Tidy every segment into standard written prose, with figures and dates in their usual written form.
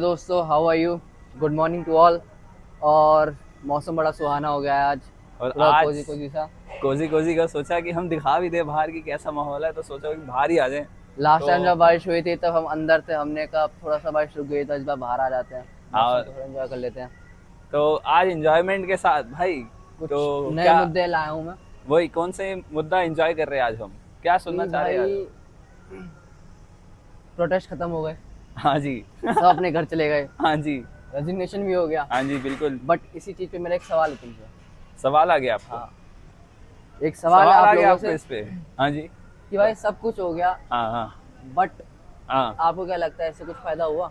दोस्तों, how are you? Good morning to all. और मौसम बड़ा सुहाना हो गया है आज। और पूरा आज कोजी कोजी सा। कोजी कोजी का सोचा कि हम दिखा भी दे बाहर की कैसा माहौल है, तो सोचा कि बाहर ही आ जाएं। लास्ट तो टाइम जब बारिश हुई थी तब हम अंदर थे, हमने कहा अब थोड़ा सा बारिश रुक गई तो इस बार बाहर आ जाते हैं, मौसम हाँ, को थोड़ा एंजॉय कर लेते हैं। तो आज एंजॉयमेंट के साथ भाई। तो कुछ नए क्या, मुद्दे लाया हूँ मैं। वही कौन से मुद्दा एंजॉय कर रहे हैं आज हम? क्या सुनना कि चाह रहे हैं आज भाई, हम? प्रोटेस्ट खत्म हो गए, हाँ जी। सब अपने घर चले गए, हाँ जी। रेजिग्नेशन भी हो गया। हाँ जी, बिल्कुल। बट इसी चीज पे मेरा एक सवाल है तुमसे। सवाल आ गया आपको? हाँ, एक सवाल है सवाल आप आ गया लोगों आपको से इस पे? हाँ जी। कि भाई सब कुछ हो गया, हाँ हाँ। बट हाँ आपको क्या लगता है इससे कुछ फायदा हुआ?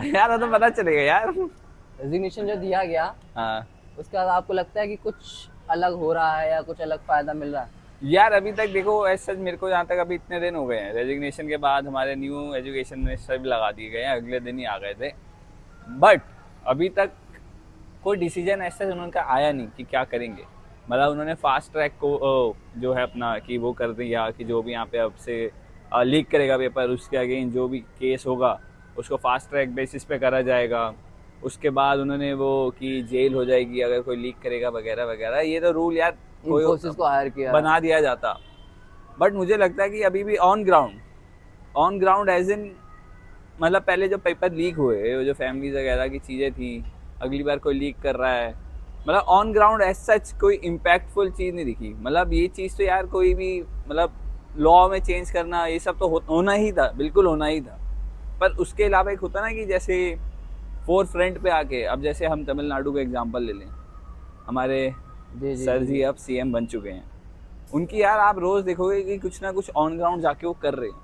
यार, वो तो पता चलेगा यार। रेजिग्नेशन जो दिया गया, हाँ उसके बाद आपको लगता है कि कुछ अलग हो रहा है या कुछ अलग फायदा मिल रहा है? यार, अभी तक देखो ऐसा मेरे को जहाँ तक अभी इतने दिन हो गए हैं रेजिग्नेशन के बाद, हमारे न्यू एजुकेशन मिनिस्टर भी लगा दिए गए हैं, अगले दिन ही आ गए थे। बट अभी तक कोई डिसीजन ऐसा उनका आया नहीं कि क्या करेंगे। मतलब उन्होंने फास्ट ट्रैक को जो है अपना कि वो कर दिया कि जो भी यहाँ पे अब से लीक करेगा पेपर, उसके अगेंस्ट जो भी केस होगा उसको फास्ट ट्रैक बेसिस पे करा जाएगा। उसके बाद उन्होंने वो कि जेल हो जाएगी अगर कोई लीक करेगा वगैरह वगैरह, ये तो रूल यार कोई इन्फोसिस को हायर किया है। बना दिया जाता। बट मुझे लगता है कि अभी भी ऑन ग्राउंड एज इन, मतलब पहले जो पेपर लीक हुए, वो जो फैमिलीज वगैरह की चीज़ें थी, अगली बार कोई लीक कर रहा है, मतलब ऑन ग्राउंड एज सच कोई इम्पैक्टफुल चीज़ नहीं दिखी। मतलब ये चीज़ तो यार कोई भी, मतलब लॉ में चेंज करना ये सब तो होना ही था, बिल्कुल होना ही था। पर उसके अलावा एक होता ना कि जैसे फोर फ्रंट पे आके, अब जैसे हम तमिलनाडु का एग्जाम्पल ले लें, हमारे जी जी सर जी जी जी। अब सीएम बन चुके हैं। उनकी यार आप रोज देखोगे कि कुछ ना कुछ ऑन ग्राउंड जाके वो कर रहे हैं।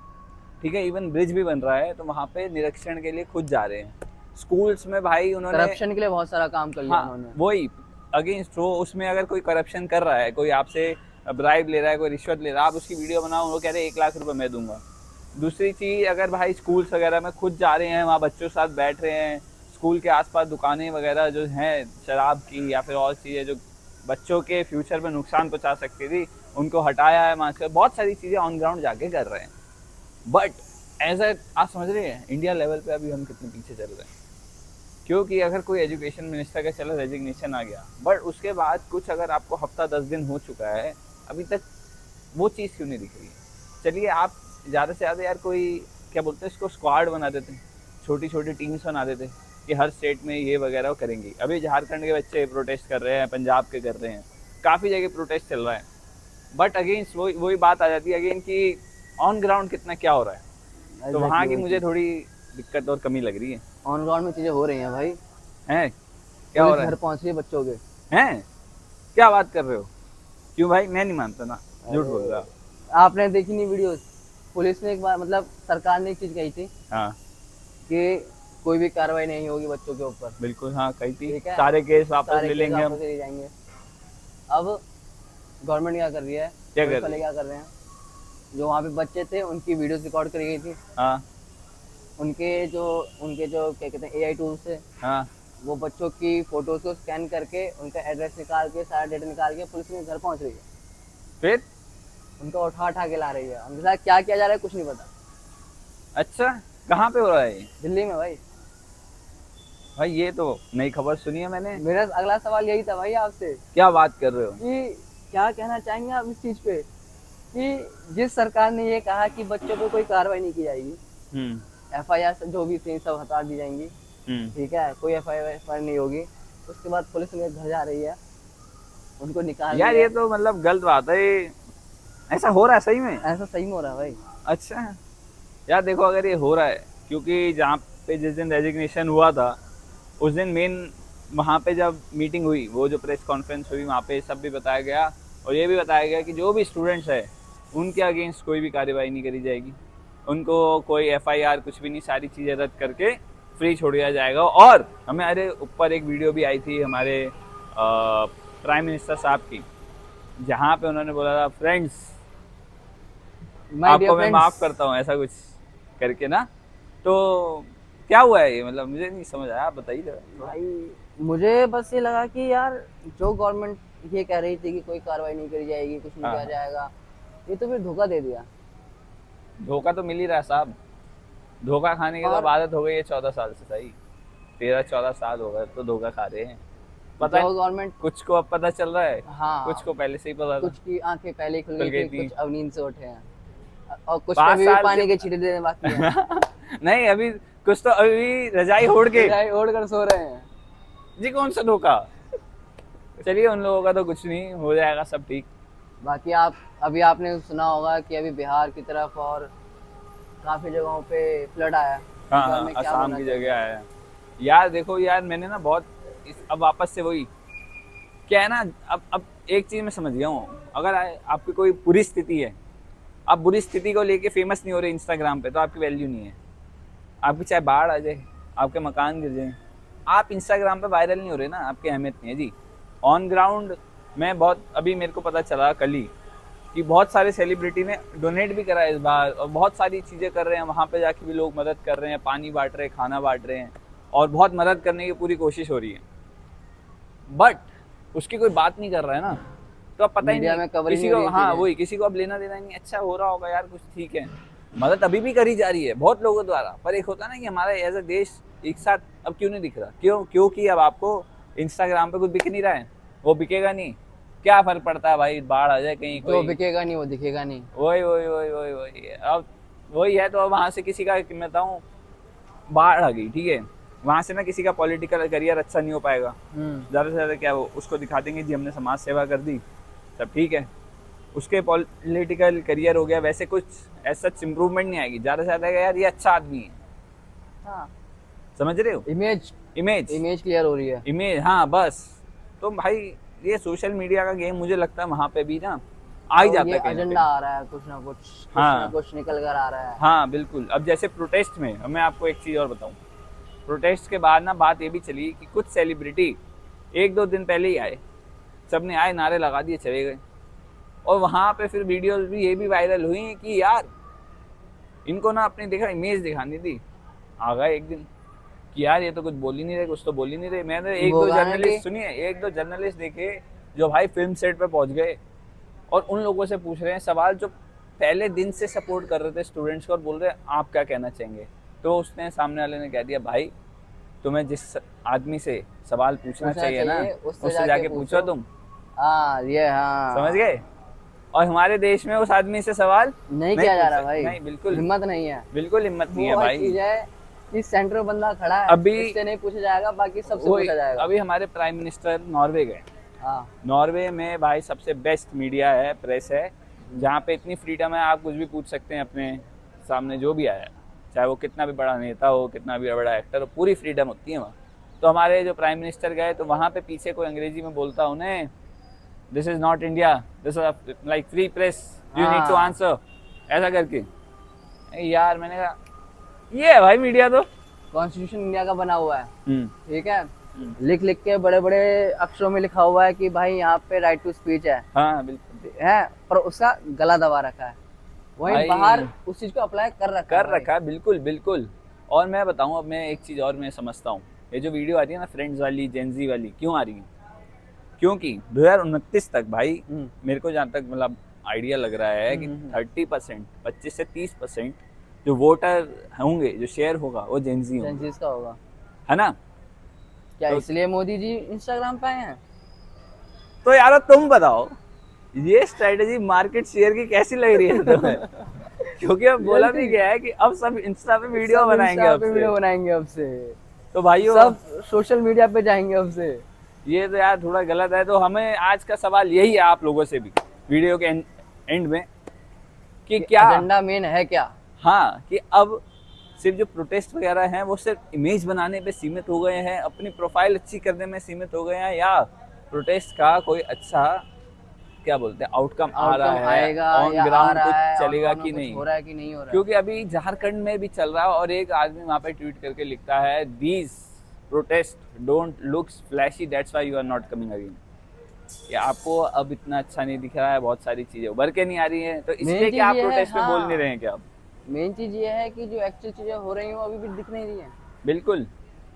ठीक है, इवन ब्रिज भी बन रहा है तो वहाँ पे निरीक्षण के लिए खुद जा रहे हैं। स्कूल्स में भाई उन्होंने, करप्शन के लिए बहुत सारा काम कर लिया हाँ उन्होंने। वही, अगेंस्ट वो, उसमें अगर कोई करप्शन कर रहा है, कोई आपसे ब्राइब ले रहा है, कोई रिश्वत ले रहा है, आप उसकी वीडियो बनाओ, वो कह रहे हैं 1 लाख रुपए मैं दूंगा। दूसरी चीज़, अगर भाई स्कूल्स वगैरह में खुद जा रहे हैं, वहाँ बच्चों के साथ बैठ रहे हैं, स्कूल के आसपास दुकानें वगैरह जो हैं शराब की या फिर और चीज़ें जो बच्चों के फ्यूचर में नुकसान पहुंचा सकती थी, उनको हटाया है वहाँ से। बहुत सारी चीज़ें ऑन ग्राउंड जाके कर रहे हैं। बट एज ए, आप समझ रहे हैं इंडिया लेवल पे अभी हम कितने पीछे चल रहे हैं? क्योंकि अगर कोई एजुकेशन मिनिस्टर का चलो रेजिग्नेशन आ गया, बट उसके बाद कुछ अगर आपको हफ्ता 10 दिन हो चुका है, अभी तक वो चीज़ क्यों नहीं दिख रही है? चलिए आप ज़्यादा से ज़्यादा यार कोई, क्या बोलते हैं इसको, स्क्वाड बना देते, छोटी छोटी टीम्स बना देते कि हर स्टेट में ये वगैरह करेंगे। अभी झारखंड के बच्चे प्रोटेस्ट कर रहे हैं, पंजाब के कर रहे हैं, काफ़ी जगह प्रोटेस्ट चल रहा है। बट अगेंस्ट वही वही बात आ जाती है अगेन कि ऑन ग्राउंड कितना क्या हो रहा है। तो वहाँ एग्जैक्टली की वही मुझे चीज। थोड़ी दिक्कत और कमी लग रही है। ऑन ग्राउंड में चीजें हो रही हैं भाई। हैं? क्या हो पुलिस रहा घर है? पहुंच रही है बच्चों के। हैं? क्या बात कर रहे हो? क्यों भाई, मैं नहीं मानता ना, झूठ बोल रहा। अरे, आपने देखी नहीं वीडियोस? पुलिस ने एक बार, मतलब सरकार ने एक चीज कही थी हाँ कि कोई भी कार्रवाई नहीं होगी बच्चों के ऊपर। बिल्कुल, हाँ कही थी, ठीक है, सारे केस वापस सारे ले केस लेंगे हम। वापस ले जाएंगे। अब गवर्नमेंट क्या कर रही है, क्या पुलिस कर वाले रही है? क्या कर रहे हैं, जो वहाँ पे बच्चे थे उनकी वीडियोस रिकॉर्ड करी गई थी। हाँ उनके जो क्या कहते हैं एआई टूल से, हाँ। वो बच्चों की फोटोज को स्कैन करके उनका एड्रेस निकाल के सारा डेटा निकाल के पुलिस के घर पहुंच रही है। फिर? उनको उठा उठा के ला रही है, उनके साथ क्या किया जा रहा है कुछ नहीं पता। अच्छा, कहाँ पे हो रहा है ये? दिल्ली में भाई। भाई ये तो नई खबर सुनी है मैंने। मेरा अगला सवाल यही था भाई आपसे क्या बात कर रहे हो? कि क्या कहना चाहेंगे आप इस चीज पे कि जिस सरकार ने ये कहा कि बच्चों पे कोई कार्रवाई नहीं की जाएगी, हम्म एफआईआर जो भी थी सब हटा दी जाएंगी, हम्म। ठीक है, कोई एफआईआर नहीं होगी, उसके बाद पुलिस उनके घर जा रही है, उनको निकाल यार रही है। ये तो मतलब गलत बात है ये। ऐसा हो रहा है सही में? ऐसा सही में हो रहा है भाई। अच्छा। यार देखो, अगर ये हो रहा है, क्योंकि जहाँ पे जिस दिन रेजिग्नेशन हुआ था, उस दिन मेन वहाँ पे जब मीटिंग हुई, वो जो प्रेस कॉन्फ्रेंस हुई, वहाँ पे सब भी बताया गया और ये भी बताया गया कि जो भी स्टूडेंट्स है उनके अगेंस्ट कोई भी कार्रवाई नहीं करी जाएगी, उनको कोई एफआईआर कुछ भी नहीं, सारी चीज़ें रद्द करके फ्री छोड़ दिया जाएगा। और हमारे ऊपर एक वीडियो भी आई थी हमारे प्राइम मिनिस्टर साहब की, जहाँ पे उन्होंने बोला था फ्रेंड्स माय डियर आपको मैं माफ़ फ्रेंड्स। करता हूँ, ऐसा कुछ करके ना। तो क्या हुआ है ये, मतलब मुझे नहीं समझ आया, आप बताइए जरा। भाई मुझे बस ये लगा कि यार, जो गवर्नमेंट ये कह रही थी कि कोई कार्रवाई नहीं करी जाएगी, कुछ नहीं हाँ किया हाँ। जाएगा, ये तो फिर धोखा दे दिया। धोखा तो मिल ही रहा है साहब। धोखा खाने की तो और अब आदत हो गई है 14 साल से, सही 13-14 साल हो गए तो धोखा खा रहे हैं। पता जो है, गवर्नमेंट, कुछ को अब पता चल रहा है, कुछ हाँ, को पहले से ही पता था, कुछ की आंखें पहले ही खुल खुल गई गई थी, थी। कुछ अब नींद से उठे हैं, और कुछ पे 5 भी साल के पानी के छींटे देने बाकी हैं। नहीं, अभी कुछ तो अभी भी रजाई ओढ़ के, रजाई ओढ़ कर सो रहे हैं। जी कौन सा धोखा। चलिए उन लोगों का तो कुछ नहीं, हो जाएगा सब ठीक। बाकी आप, अभी आपने सुना होगा कि अभी बिहार की तरफ और काफी जगहों पे फ्लड आया। इस हाँ बारे हाँ, में क्या आसाम बोलना की चाहेंगे जगह आप? आया है। यार देखो यार, मैंने ना बहुत अब वापस से वही क्या है ना, अब एक चीज मैं समझ गया हूँ, अगर आपकी कोई बुरी स्थिति है, आप बुरी स्थिति को लेके फेमस नहीं हो रहे इंस्टाग्राम पे, तो आपकी वैल्यू नहीं है। आपकी चाहे बाढ़ आ जाए, आपके मकान गिर जाए, आप इंस्टाग्राम पे वायरल नहीं हो रहे ना, आपकी अहमियत नहीं है जी। ऑन ग्राउंड में बहुत, अभी मेरे को पता चला कल ही कि बहुत सारे सेलिब्रिटी ने डोनेट भी करा है इस बार, और बहुत सारी चीज़ें कर रहे हैं, वहाँ पे जाके भी लोग मदद कर रहे हैं, पानी बांट रहे हैं, खाना बांट रहे हैं, और बहुत मदद करने की पूरी कोशिश हो रही है। बट उसकी कोई बात नहीं कर रहा है ना, तो अब पता ही मीडिया नहीं में कवरिंग किसी हो को, रही है हाँ चीजें। वही, किसी को अब लेना देना नहीं। अच्छा हो रहा होगा यार कुछ, ठीक है, मदद अभी भी करी जा रही है बहुत लोगों द्वारा, पर एक होता है ना कि हमारा एज अ देश एक साथ अब क्यों नहीं दिख रहा, क्योंकि अब आपको इंस्टाग्राम पे कुछ बिक नहीं रहा है, वो बिकेगा नहीं, क्या फर्क पड़ता है भाई, बाढ़ आ जाए कहीं जो कोई, बिकेगा नहीं वो दिखेगा नहीं। वही वही वही वही वही अब वही है। तो अब वहां से किसी का, मैं बताऊं, बाढ़ आ गई, ठीक है, वहां से ना किसी का पॉलिटिकल करियर अच्छा नहीं हो पाएगा, ज़्यादा से ज़्यादा क्या वो उसको दिखा देंगे जी हमने समाज सेवा कर दी, सब ठीक है, उसके पॉलिटिकल करियर हो गया, वैसे कुछ ऐसा इम्प्रूवमेंट नहीं आएगी, ज़्यादा से ज़्यादा यार ये अच्छा आदमी है, हाँ, समझ रहे हो, इमेज, इमेज, इमेज क्लियर हो रही है। इमेज, हाँ बस। तो भाई ये सोशल मीडिया का गेम, मुझे लगता है वहाँ पे भी ना आ ही तो जाता ये है कहीं ना एजेंडा कहीं। आ रहा है, कुछ ना कुछ, कुछ ना हाँ कुछ निकल कर आ रहा है। हाँ बिल्कुल। अब जैसे प्रोटेस्ट में, अब मैं आपको एक चीज़ और बताऊं, प्रोटेस्ट के बाद ना बात ये भी चली कि कुछ सेलिब्रिटी 1-2 दिन पहले ही आए, सबने आए, नारे लगा दिए, चले गए, और वहाँ पे फिर वीडियोस भी ये भी वायरल हुई कि यार इनको ना अपनी देखा इमेज दिखानी थी, आ गए एक दिन कि यार ये तो कुछ बोल ही नहीं रहे, कुछ तो बोल ही नहीं रहे। मैंने एक वो दो गाने की, जर्नलिस्ट सुनिए, एक दो जर्नलिस्ट देखे जो भाई फिल्म सेट पे पहुंच गए और उन लोगों से पूछ रहे हैं सवाल जो पहले दिन से सपोर्ट कर रहे थे स्टूडेंट्स को, और बोल रहे हैं आप क्या कहना चाहेंगे। तो उसने, सामने वाले ने कह दिया भाई तुम्हें जिस आदमी से सवाल पूछना चाहिए ना, उससे जाके पूछो तुम, हाँ ये, हाँ समझ गए। और हमारे देश में उस आदमी से सवाल नहीं किया जा पूछ रहा सकते, भाई, नहीं बिल्कुल, हिम्मत नहीं है। बिल्कुल हिम्मत नहीं है वो भाई। चीज है कि सेंटर बंदा खड़ा है, अभी इससे नहीं पूछा जाएगा, बाकी सबसे वही, पूछा जाएगा। अभी हमारे प्राइम मिनिस्टर नॉर्वे गए, हाँ, नॉर्वे में भाई सबसे बेस्ट मीडिया है, प्रेस है, जहाँ पे इतनी फ्रीडम है, आप कुछ भी पूछ सकते हैं अपने सामने जो भी आया, चाहे वो कितना भी बड़ा नेता हो, कितना भी बड़ा एक्टर हो, पूरी फ्रीडम होती है वहाँ। तो हमारे जो प्राइम मिनिस्टर गए, तो वहाँ पे पीछे कोई अंग्रेजी में बोलता उन्हें this is not India, this is like free press, you need to हाँ, आंसर, ऐसा करके। यार मैंने कहा ये है भाई मीडिया तो। कॉन्स्टिट्यूशन इंडिया का बना हुआ है, हम्म, ठीक है, लिख लिख के बड़े बड़े अक्षरों में लिखा हुआ है कि भाई यहाँ पे राइट टू स्पीच हाँ बिल्कुल है, पर उसका गला दबा रखा है, वहीं भाई, बाहर उस चीज को अप्लाई कर रखा है भाई। है बिल्कुल बिल्कुल। और मैं बताऊं, अब मैं एक चीज़ और मैं समझता हूँ, ये जो वीडियो आ रही है ना फ्रेंड्स वाली, जेंजी वाली, क्यों आ रही है, क्योंकि 2029 तक भाई, मेरे को जहाँ तक मतलब आइडिया लग रहा है कि 30%, 25 से 30% जो वोटर होंगे, जो शेयर होगा, वो जेंजी होंगे, सेंसिस का होगा। है ना। क्या तो इसलिए मोदी जी इंस्टाग्राम पे आए हैं? तो यार तुम बताओ, ये स्ट्रेटेजी मार्केट शेयर की कैसी लग रही है तुम्हें? क्योंकि अब बोला भी गया है कि अब सब इंस्टा पे वीडियो सब बनाएंगे, इंस्टा अब पे से। वीडियो बनाएंगे अब से, तो भाइयों सब सोशल मीडिया पे जाएंगे अब से। ये तो यार थोड़ा गलत है। तो हमें आज का सवाल यही है आप लोगों से भी, वीडियो के एंड में, कि क्या एजेंडा मेन है क्या? हाँ, कि अब सिर्फ जो प्रोटेस्ट वगैरह हैं वो सिर्फ इमेज बनाने पे सीमित हो गए हैं, अपनी प्रोफाइल अच्छी करने में सीमित हो गए हैं, या प्रोटेस्ट का कोई अच्छा क्या बोलते हैं आउटकम आ रहा आउटकम है, आएगा ऑन या आ ग्राउंड रहा कुछ है, चलेगा आउटकम कि में कुछ नहीं। हो रहा है कि नहीं हो रहा है। क्योंकि अभी झारखंड में भी चल रहा है, और एक आदमी वहां पे ट्वीट करके लिखता है these protest don't looks flashy, that's why you are not coming again. कि आपको अब इतना अच्छा नहीं दिख रहा है, बहुत सारी चीजें उभर के नहीं आ रही हैं, तो इसलिए क्या आप प्रोटेस्ट में बोल नहीं रहे हैं क्या? मेन चीज ये है कि जो एक्चुअल चीजें हो रही हैं वो अभी भी दिख नहीं रही हैं। बिल्कुल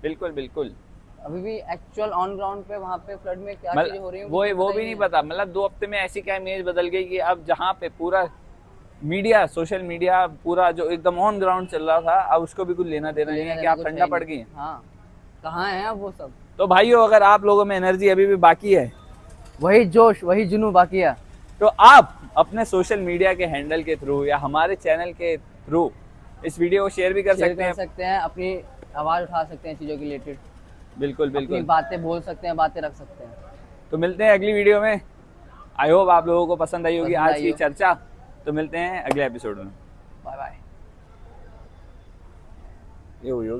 बिल्कुल बिल्कुल। अभी भी एक्चुअल ऑन ग्राउंड पे वहाँ पे फ्लड में क्या चीजें हो रही हैं वो पता भी ही नहीं है। पता। मतलब 2 हफ्ते में ऐसी क्या इमेज बदल गई कि अब जहाँ पे पूरा मीडिया, सोशल मीडिया पूरा जो एकदम ऑन ग्राउंड चल रहा था, अब उसको भी कुछ लेना देना नहीं लेना है कि देना आप कुछ ठंडा है पड़ नहीं। गई हैं। हाँ, कहाँ है अब वो सब। तो भाइयों, अगर आप लोगों में एनर्जी अभी भी बाकी है, वही जोश, वही जुनून बाकी है। तो आप अपने सोशल मीडिया के हैंडल के थ्रू या हमारे चैनल के थ्रू इस वीडियो को शेयर भी कर शेयर सकते कर हैं। सकते हैं, अपनी आवाज उठा सकते हैं चीजों के रिलेटेड, बिल्कुल अपनी बिल्कुल। बातें बोल सकते हैं, बातें रख सकते हैं। तो मिलते हैं अगली वीडियो में। आई होप आप लोगों को पसंद आई होगी पसंद आज आई की हो। चर्चा। तो मिलते हैं अगले एपिसोड में। Bye bye. ये हुई होगी।